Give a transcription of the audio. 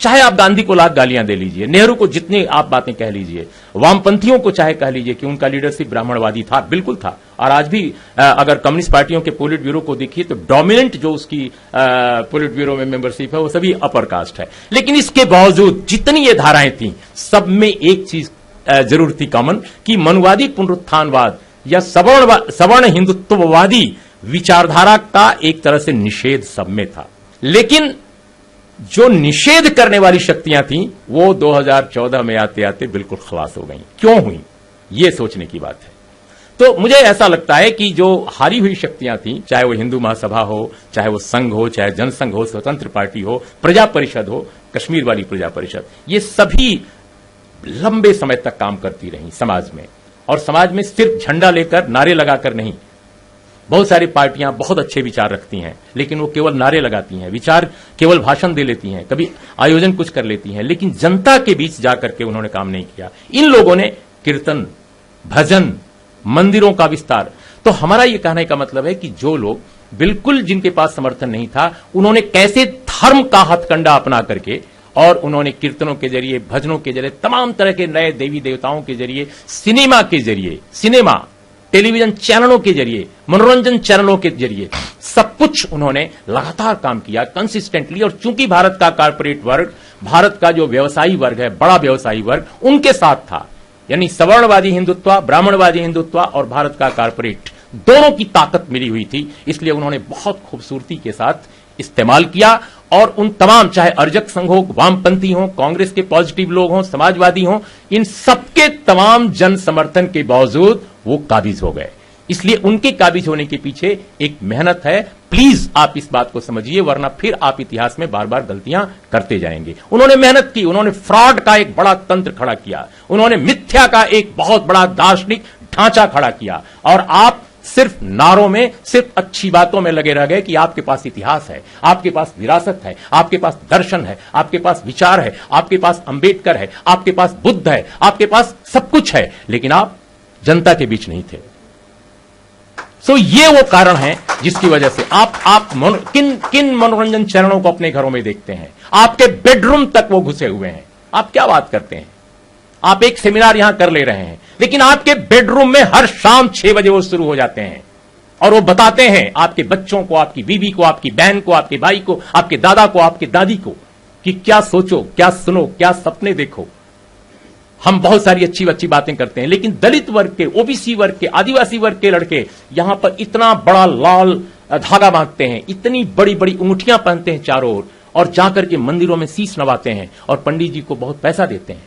चाहे आप गांधी को लाख गालियां दे लीजिए, नेहरू को जितनी आप बातें कह लीजिए, वामपंथियों को चाहे कह लीजिए कि उनका लीडरशिप ब्राह्मणवादी था, बिल्कुल था। और आज भी अगर कम्युनिस्ट पार्टियों के पोलिट ब्यूरो को देखिए तो डोमिनेंट जो उसकी पोलिट ब्यूरो में मेंबरशिप है वो सभी अपर कास्ट है। लेकिन इसके बावजूद जितनी ये धाराएं थी, सब में एक चीज जरूर थी कॉमन, कि मनुवादी पुनरुत्थानवाद या सवर्ण हिंदुत्ववादी विचारधारा का एक तरह से निषेध सब में था। लेकिन जो निषेध करने वाली शक्तियां थीं वो 2014 में आते आते बिल्कुल खलास हो गई। क्यों हुई, ये सोचने की बात है। तो मुझे ऐसा लगता है कि जो हारी हुई शक्तियां थीं, चाहे वो हिंदू महासभा हो, चाहे वो संघ हो, चाहे जनसंघ हो, स्वतंत्र पार्टी हो, प्रजा परिषद हो, कश्मीर वाली प्रजा परिषद, ये सभी लंबे समय तक काम करती रही समाज में। और समाज में सिर्फ झंडा लेकर, नारे लगाकर नहीं। बहुत सारी पार्टियां बहुत अच्छे विचार रखती हैं, लेकिन वो केवल नारे लगाती हैं, विचार केवल भाषण दे लेती हैं, कभी आयोजन कुछ कर लेती हैं, लेकिन जनता के बीच जाकर के उन्होंने काम नहीं किया। इन लोगों ने कीर्तन, भजन, मंदिरों का विस्तार। तो हमारा यह कहने का मतलब है कि जो लोग बिल्कुल जिनके पास समर्थन नहीं था, उन्होंने कैसे धर्म का हथकंडा अपना करके और उन्होंने कीर्तनों के जरिए, भजनों के जरिए, तमाम तरह के नए देवी देवताओं के जरिए, सिनेमा के जरिए, टेलीविजन चैनलों के जरिए, मनोरंजन चैनलों के जरिए सब कुछ उन्होंने लगातार काम किया कंसिस्टेंटली। और चूंकि भारत का कॉर्पोरेट वर्ग, भारत का जो व्यवसायी वर्ग है, बड़ा व्यवसायी वर्ग उनके साथ था, यानी सवर्णवादी हिंदुत्व, ब्राह्मणवादी हिंदुत्व और भारत का कॉर्पोरेट दोनों की ताकत मिली हुई थी। इसलिए उन्होंने बहुत खूबसूरती के साथ इस्तेमाल किया। और उन तमाम, चाहे अर्जक संघ हो, वामपंथी हो, कांग्रेस के पॉजिटिव लोग हों, समाजवादी हों, इन सबके तमाम जन समर्थन के बावजूद वो काबिज हो गए। इसलिए उनके काबिज होने के पीछे एक मेहनत है। प्लीज आप इस बात को समझिए, वरना फिर आप इतिहास में बार बार गलतियां करते जाएंगे। उन्होंने मेहनत की, उन्होंने फ्रॉड का एक बड़ा तंत्र खड़ा किया, उन्होंने मिथ्या का एक बहुत बड़ा दार्शनिक ढांचा खड़ा किया। और आप सिर्फ नारों में, सिर्फ अच्छी बातों में लगे रह गए कि आपके पास इतिहास है, आपके पास विरासत है, आपके पास दर्शन है, आपके पास विचार है, आपके पास अंबेडकर है, आपके पास बुद्ध है, आपके पास सब कुछ है, लेकिन आप जनता के बीच नहीं थे। सो ये वो कारण है जिसकी वजह से आप किन मनोरंजन चैनलों को अपने घरों में देखते हैं, आपके बेडरूम तक वो घुसे हुए हैं। आप क्या बात करते हैं, आप एक सेमिनार यहां कर ले रहे हैं, लेकिन आपके बेडरूम में हर शाम 6 बजे वो शुरू हो जाते हैं और वो बताते हैं आपके बच्चों को, आपकी बीवी को, आपकी बहन को, आपके भाई को, आपके दादा को, आपके दादी को कि क्या सोचो, क्या सुनो, क्या सपने देखो। हम बहुत सारी अच्छी अच्छी बातें करते हैं, लेकिन दलित वर्ग के, ओबीसी वर्ग के, आदिवासी वर्ग के लड़के यहां पर इतना बड़ा लाल धागा बांधते हैं, इतनी बड़ी बड़ी अंगूठियां पहनते हैं चारों ओर, और जाकर के मंदिरों में शीश नवाते हैं और पंडित जी को बहुत पैसा देते हैं।